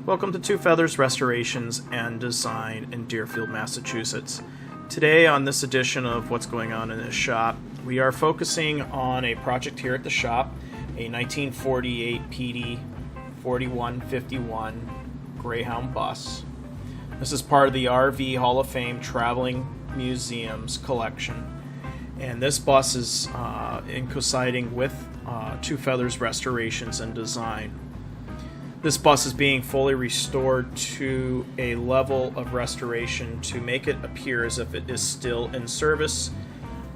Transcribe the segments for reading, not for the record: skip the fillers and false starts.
Welcome to Two Feathers Restorations and Design in Deerfield, Massachusetts. Today on this edition of What's Going On in This Shop, we are focusing on a project here at the shop, a 1948 PD4151 Greyhound bus. This is part of the RV Hall of Fame Traveling Museums collection. And this bus is coinciding with Two Feathers Restorations and Design. This bus is being fully restored to a level of restoration to make it appear as if it is still in service.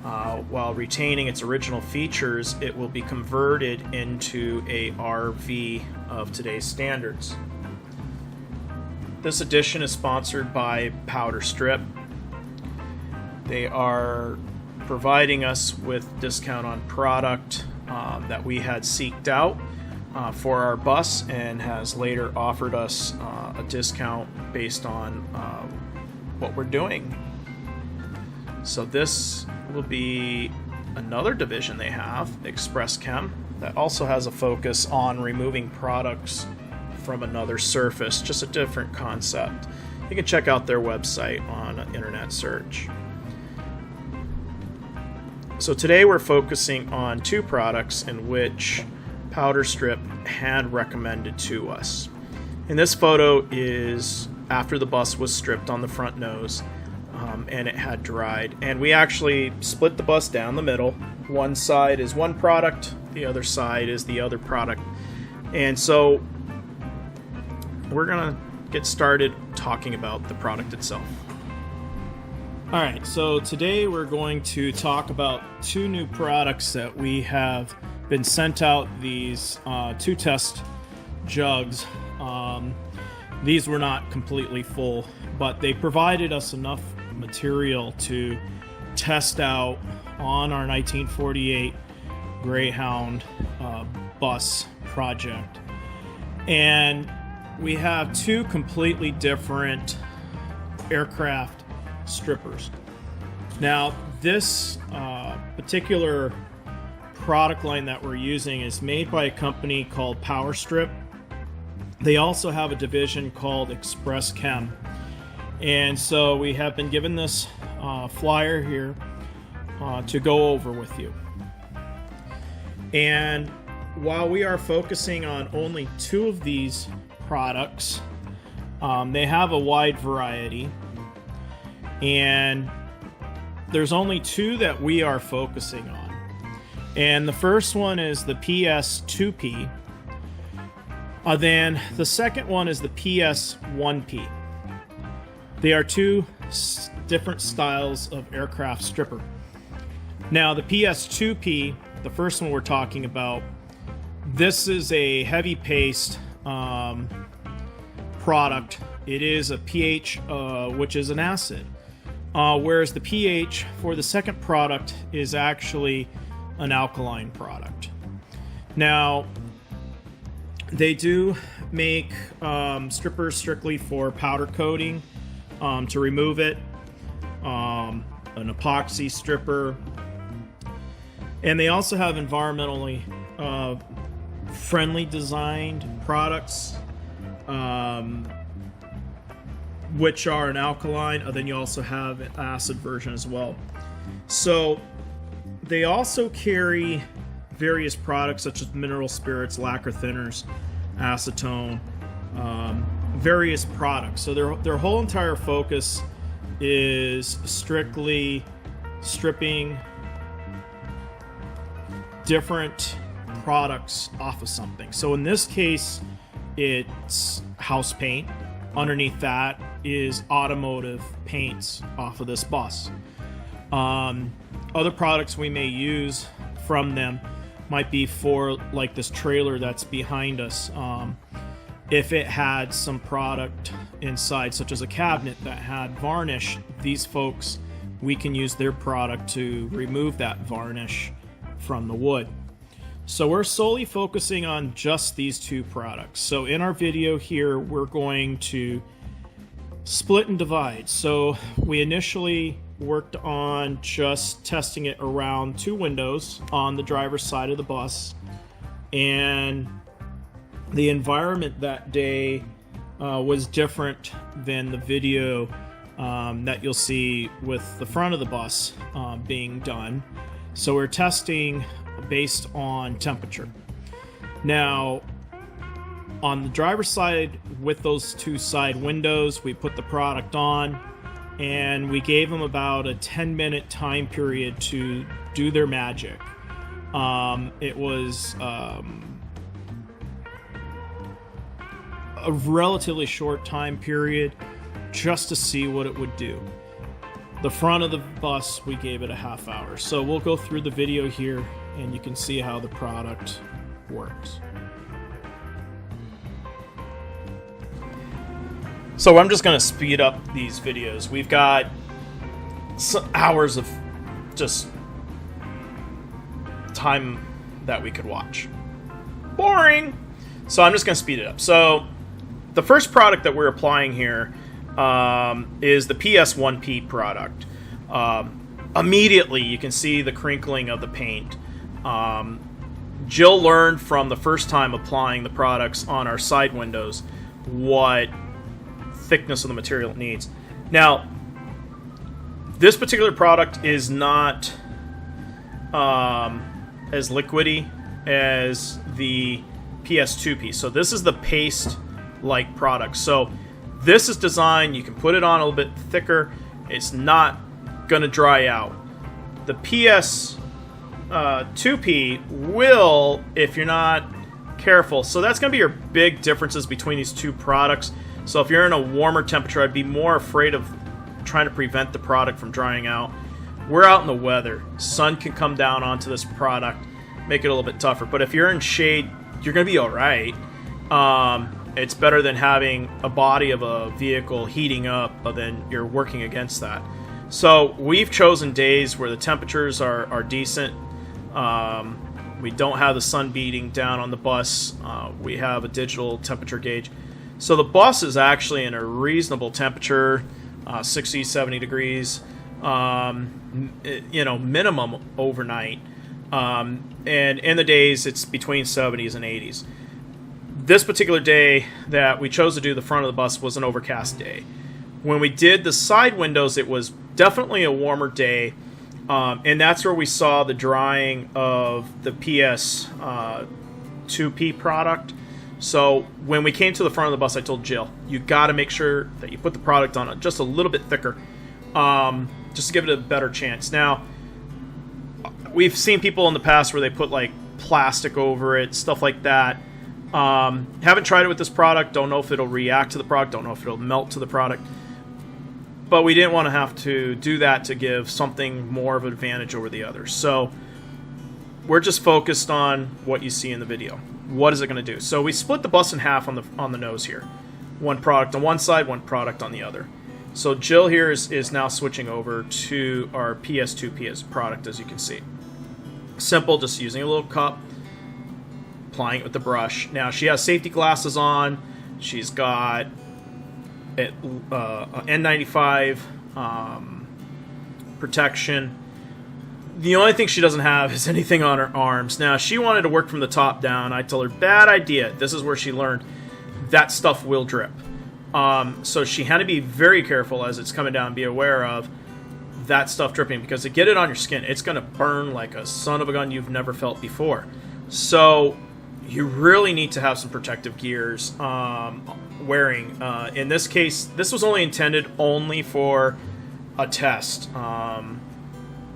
While retaining its original features, it will be converted into a RV of today's standards. This edition is sponsored by Powderstrip. They are providing us with discount on product that we had seeked out for our bus, and has later offered us a discount based on what we're doing. So this will be another division they have, Express Chem, that also has a focus on removing products from another surface, just a different concept. You can check out their website on an internet search. So today we're focusing on two products in which Powderstrip had recommended to us. And this photo is after the bus was stripped on the front nose and it had dried. And we actually split the bus down the middle. One side is one product, the other side is the other product. And so we're gonna get started talking about the product itself. Alright, so today we're going to talk about two new products that we have been sent out, these two test jugs. These were not completely full, but they provided us enough material to test out on our 1948 Greyhound bus project. And we have two completely different aircraft strippers. Now, this particular product line that we're using is made by a company called Powderstrip. They also have a division called Express Chem. And so we have been given this flyer here to go over with you. And while we are focusing on only two of these products, they have a wide variety. And there's only two that we are focusing on. And the first one is the PS2P. Then the second one is the PS1P. They are two different styles of aircraft stripper. Now the PS2P, the first one we're talking about, this is a heavy paste product. It is a pH, which is an acid. Whereas the pH for the second product is actually an alkaline product. Now, they do make strippers strictly for powder coating to remove it, an epoxy stripper, and they also have environmentally friendly designed products, which are an alkaline, and then you also have an acid version as well. So they also carry various products such as mineral spirits, lacquer thinners, acetone, various products. So their whole entire focus is strictly stripping different products off of something. So in this case, it's house paint. Underneath that is automotive paints off of this bus. Other products we may use from them might be for like this trailer that's behind us. If it had some product inside, such as a cabinet that had varnish, these folks, we can use their product to remove that varnish from the wood. So we're solely focusing on just these two products. So in our video here, we're going to split and divide. So we initially worked on just testing it around two windows on the driver's side of the bus, and the environment that day was different than the video that you'll see with the front of the bus being done. So we're testing based on temperature. Now, on the driver's side, with those two side windows, we put the product on, and we gave them about a 10-minute time period to do their magic. It was a relatively short time period just to see what it would do. The front of the bus, we gave it a half hour. So we'll go through the video here and you can see how the product works. So I'm just going to speed up these videos. We've got some hours of just time that we could watch. Boring! So I'm just going to speed it up. So the first product that we're applying here is the PS1P product. Immediately you can see the crinkling of the paint. Jill learned from the first time applying the products on our side windows what thickness of the material it needs. Now, this particular product is not as liquidy as the PS2P. So this is the paste-like product. So this is designed, you can put it on a little bit thicker. It's not going to dry out. The PS2P will if you're not careful. So that's going to be your big differences between these two products. So if you're in a warmer temperature, I'd be more afraid of trying to prevent the product from drying out. We're out in the weather. Sun can come down onto this product, make it a little bit tougher. But if you're in shade, you're going to be all right. It's better than having a body of a vehicle heating up, but then you're working against that. So we've chosen days where the temperatures are decent. We don't have the sun beating down on the bus. We have a digital temperature gauge. So the bus is actually in a reasonable temperature, 60, 70 degrees, minimum overnight. And in the days, it's between 70s and 80s. This particular day that we chose to do the front of the bus was an overcast day. When we did the side windows, it was definitely a warmer day. And that's where we saw the drying of the PS2P product. So when we came to the front of the bus, I told Jill, you got to make sure that you put the product on just a little bit thicker, just to give it a better chance. Now, we've seen people in the past where they put like plastic over it, stuff like that. Haven't tried it with this product. Don't know if it'll react to the product. Don't know if it'll melt to the product. But we didn't want to have to do that to give something more of an advantage over the other. So we're just focused on what you see in the video. What is it going to do? So we split the bus in half on the nose here. One product on one side, one product on the other. So Jill here is now switching over to our PS2P as product, as you can see. Simple, just using a little cup, applying it with the brush. Now she has safety glasses on. She's got N95 protection. The only thing she doesn't have is anything on her arms. Now, she wanted to work from the top down. I told her, bad idea. This is where she learned that stuff will drip. So she had to be very careful as it's coming down, be aware of that stuff dripping, because to get it on your skin, it's going to burn like a son of a gun you've never felt before. So you really need to have some protective gears wearing. In this case, this was only intended only for a test.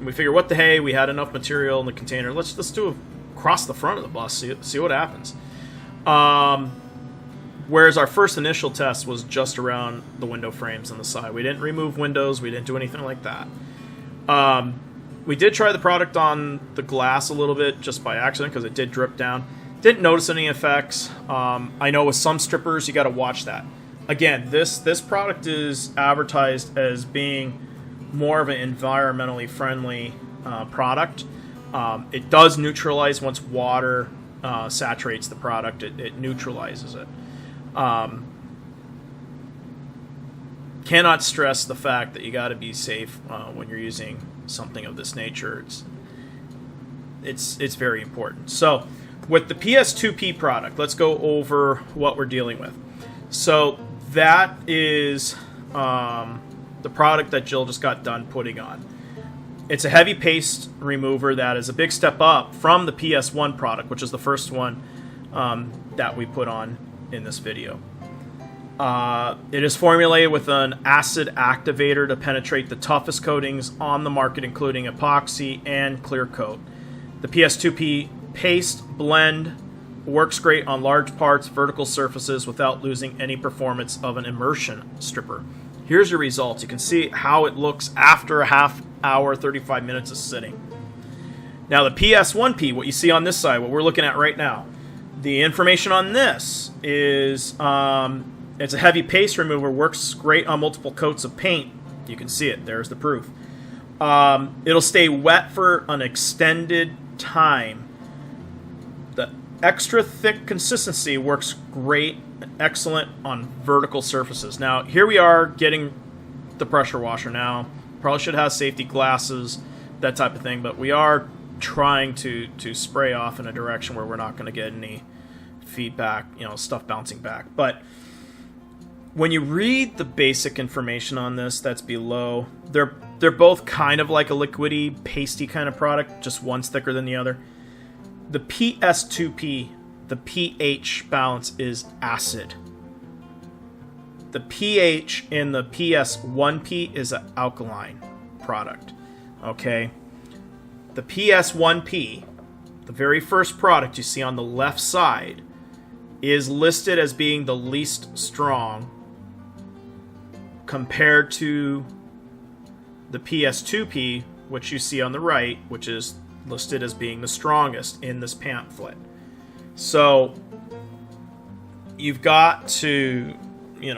We figure, what the hey, we had enough material in the container. Let's do it across the front of the bus, see what happens. Whereas our first initial test was just around the window frames on the side. We didn't remove windows. We didn't do anything like that. We did try the product on the glass a little bit just by accident because it did drip down. Didn't notice any effects. I know with some strippers, you got to watch that. Again, this product is advertised as being more of an environmentally friendly product. It does neutralize once water saturates the product. It neutralizes it. Cannot stress the fact that you got to be safe when you're using something of this nature. It's very important. So with the PS2P product, let's go over what we're dealing with. So that is the product that Jill just got done putting on. It's a heavy paste remover that is a big step up from the PS1 product, which is the first one that we put on in this video. It is formulated with an acid activator to penetrate the toughest coatings on the market, including epoxy and clear coat. The PS2P paste blend works great on large parts, vertical surfaces, without losing any performance of an immersion stripper. Here's your results. You can see how it looks after a half hour, 35 minutes of sitting. Now the PS1P, what you see on this side, what we're looking at right now, the information on this is it's a heavy paste remover, works great on multiple coats of paint. You can see it. There's the proof. It'll stay wet for an extended time. The extra thick consistency works great, excellent on vertical surfaces. Now, here we are getting the pressure washer now. Probably should have safety glasses, that type of thing, but we are trying to spray off in a direction where we're not going to get any feedback, stuff bouncing back. But when you read the basic information on this that's below, they're both kind of like a liquidy, pasty kind of product, just one's thicker than the other. The PS2P, the pH balance is acid. The pH in the PS1P is an alkaline product. Okay? The PS1P, the very first product you see on the left side, is listed as being the least strong compared to the PS2P, which you see on the right, which is listed as being the strongest in this pamphlet. So you've got to,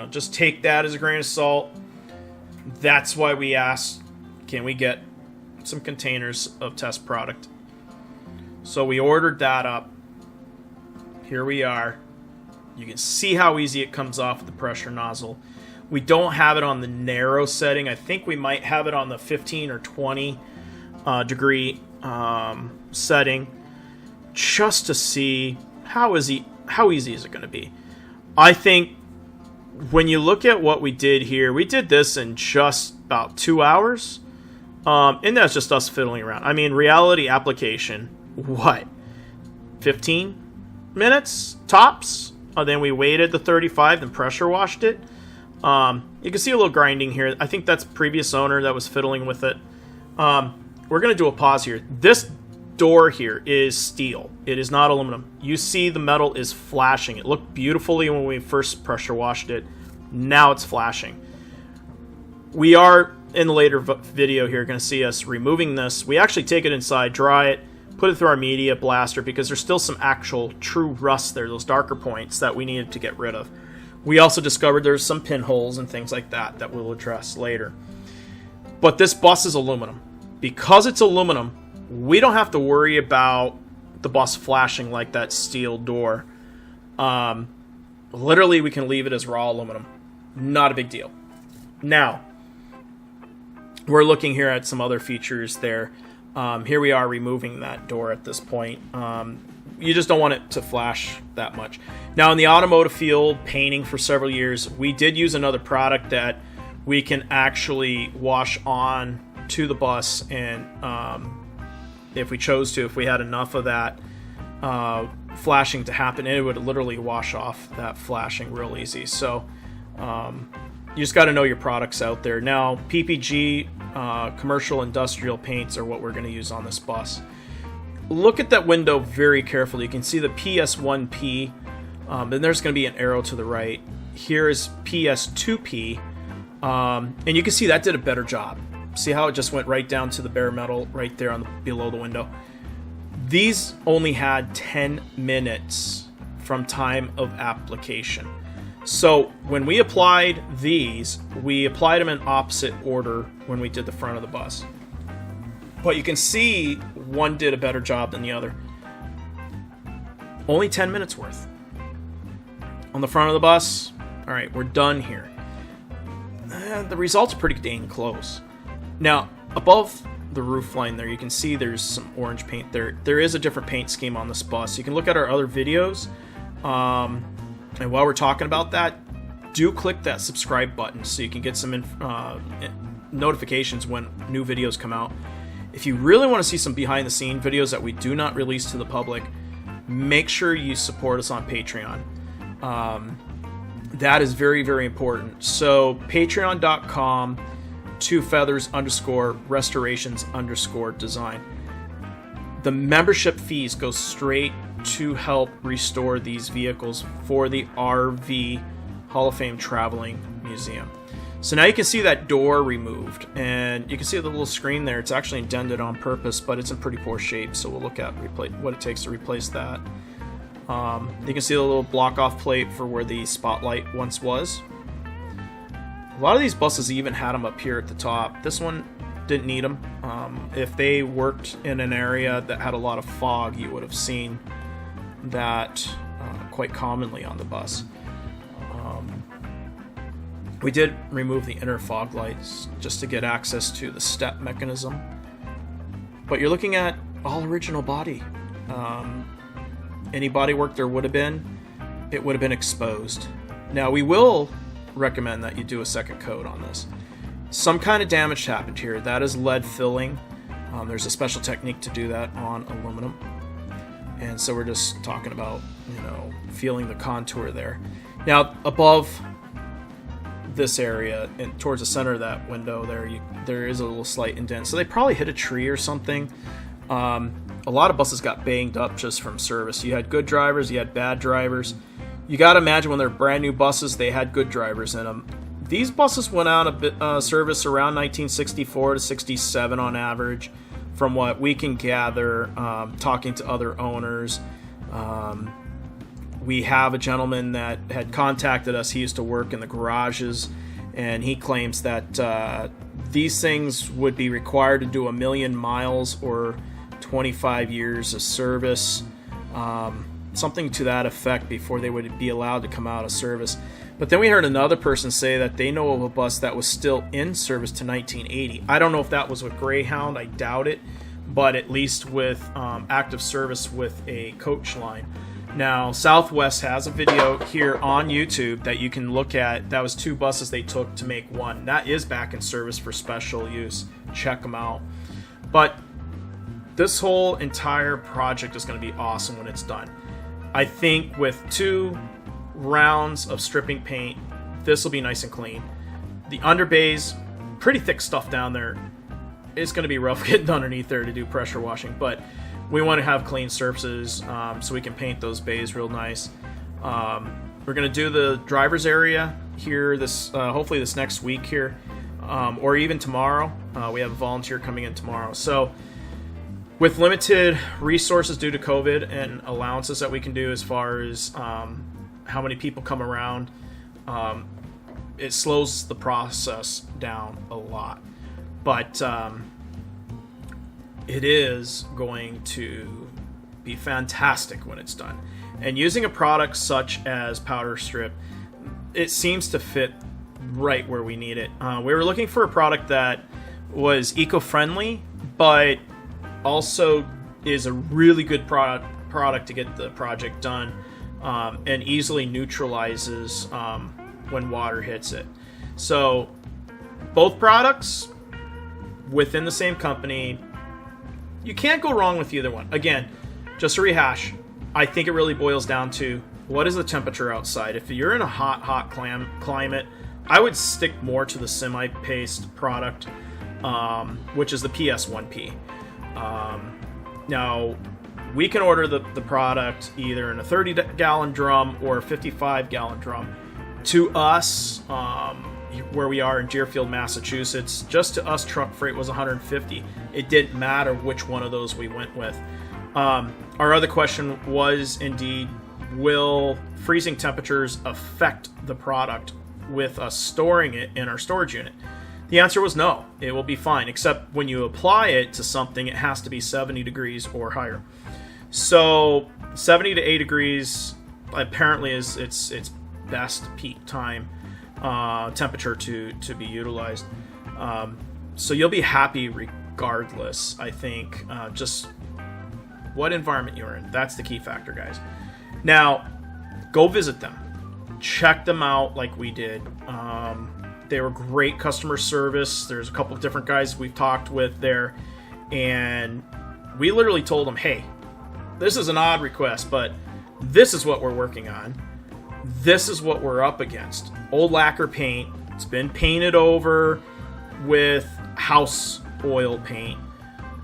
just take that as a grain of salt. That's why we asked, can we get some containers of test product? So we ordered that up. Here we are. You can see how easy it comes off the pressure nozzle. We don't have it on the narrow setting. I think we might have it on the 15 or 20 degree setting, just to see how easy is it going to be. I think when you look at what we did here, we did this in just about 2 hours, and that's just us fiddling around. I mean, reality application, what, 15 minutes tops? Then we waited the 35, then pressure washed it. You can see a little grinding here. I think that's previous owner that was fiddling with it. We're going to do a pause here. This door here is steel. It is not aluminum. You see the metal is flashing. It looked beautifully when we first pressure washed it. Now it's flashing. We are, in the later video here, going to see us removing this. We actually take it inside, dry it, put it through our media blaster, because there's still some actual true rust there, those darker points that we needed to get rid of. We also discovered there's some pinholes and things like that we'll address later. But this bus is aluminum. Because it's aluminum, we don't have to worry about the bus flashing like that steel door. Literally, we can leave it as raw aluminum. Not a big deal. Now, we're looking here at some other features there. Here we are removing that door at this point. You just don't want it to flash that much. Now, in the automotive field, painting for several years, we did use another product that we can actually wash on to the bus, and if we chose to, if we had enough of that flashing to happen, it would literally wash off that flashing real easy. So you just got to know your products out there. Now, PPG, commercial industrial paints, are what we're going to use on this bus. Look at that window very carefully. You can see the PS1P, then there's going to be an arrow to the right. Here is PS2P, and you can see that did a better job. See how it just went right down to the bare metal right there below the window. These only had 10 minutes from time of application. So when we applied these, we applied them in opposite order when we did the front of the bus. But you can see one did a better job than the other. Only 10 minutes worth. On the front of the bus, all right, we're done here. The results are pretty dang close. Now, above the roof line there, you can see there's some orange paint there. There is a different paint scheme on this bus. You can look at our other videos. And while we're talking about that, do click that subscribe button so you can get some notifications when new videos come out. If you really want to see some behind the scene videos that we do not release to the public, make sure you support us on Patreon. That is very, very important. So patreon.com _restorations_design. The membership fees go straight to help restore these vehicles for the RV Hall of Fame Traveling Museum. So now you can see that door removed, and you can see the little screen there. It's actually indented on purpose, but it's in pretty poor shape, so we'll look at what it takes to replace that. You can see the little block-off plate for where the spotlight once was. A lot of these buses even had them up here at the top. This one didn't need them. If they worked in an area that had a lot of fog, you would have seen that quite commonly on the bus. We did remove the inner fog lights just to get access to the step mechanism. But you're looking at all original body. Any body work there would have been, it would have been exposed. Now we will recommend that you do a second coat on this. Some kind of damage happened here. That is lead filling. There's a special technique to do that on aluminum. And so we're just talking about, feeling the contour there. Now above this area and towards the center of that window there is a little slight indent. So they probably hit a tree or something. A lot of buses got banged up just from service. You had good drivers, you had bad drivers. You got to imagine when they're brand new buses, they had good drivers in them. These buses went out of service around 1964 to 67 on average, from what we can gather, talking to other owners. We have a gentleman that had contacted us. He used to work in the garages, and he claims that these things would be required to do 1 million miles or 25 years of service, something to that effect, before they would be allowed to come out of service. But then we heard another person say that they know of a bus that was still in service to 1980. I don't know if that was with Greyhound. I doubt it. But at least with active service with a coach line. Now, Southwest has a video here on YouTube that you can look at. That was 2 buses they took to make one. That is back in service for special use. Check them out. But this whole entire project is going to be awesome when it's done. I think with 2 rounds of stripping paint, this will be nice and clean. The underbays, pretty thick stuff down there. It's going to be rough getting underneath there to do pressure washing, but we want to have clean surfaces so we can paint those bays real nice. We're going to do the driver's area here hopefully this next week here, or even tomorrow. We have a volunteer coming in tomorrow. So with limited resources due to COVID and allowances that we can do as far as how many people come around, it slows the process down a lot. But it is going to be fantastic when it's done. And using a product such as Powderstrip, it seems to fit right where we need it. We were looking for a product that was eco-friendly, but also is a really good product to get the project done, and easily neutralizes when water hits it. So both products within the same company, you can't go wrong with either one. Again, just to rehash, I think it really boils down to what is the temperature outside. If you're in a hot climate, I would stick more to the semi-paste product, which is the PS1P. Now, we can order the product either in a 30-gallon drum or a 55-gallon drum. To us, where we are in Deerfield, Massachusetts, just to us truck freight was $150. It didn't matter which one of those we went with. Our other question was indeed, will freezing temperatures affect the product with us storing it in our storage unit? The answer was no. It will be fine, except when you apply it to something, it has to be 70 degrees or higher. So 70 to 80 degrees apparently is its best peak time temperature to be utilized. So you'll be happy regardless, I think, just what environment you're in. That's the key factor, guys. Now, go visit them. check them out like we did. They were great customer service. There's a couple of different guys we've talked with there, and we literally told them, hey, this is an odd request, but this is what we're working on. This is what we're up against. Old lacquer paint. It's been painted over with house oil paint.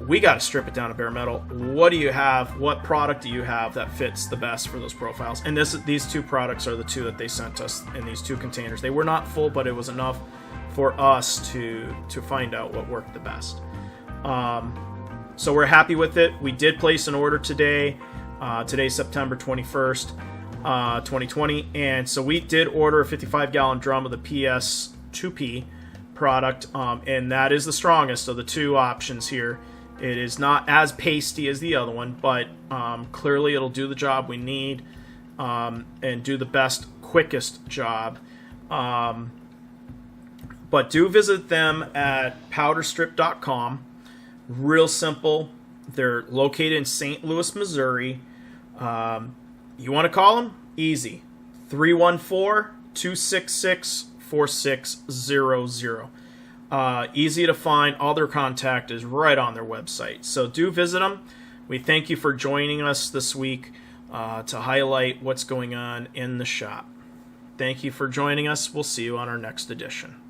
We got to strip it down to bare metal. What do you have? What product do you have that fits the best for those profiles? And these two products are the two that they sent us in these two containers. They were not full, but it was enough for us to find out what worked the best. So we're happy with it. We did place an order today. Today's September 21st, 2020. And so we did order a 55-gallon drum of the PS2P product, and that is the strongest of the two options here. It is not as pasty as the other one, but clearly it'll do the job we need and do the best, quickest job. But do visit them at powderstrip.com. Real simple. They're located in St. Louis, Missouri. You want to call them? Easy. 314-266-4600. Easy to find. All their contact is right on their website. So do visit them. We thank you for joining us this week to highlight what's going on in the shop. Thank you for joining us. We'll see you on our next edition.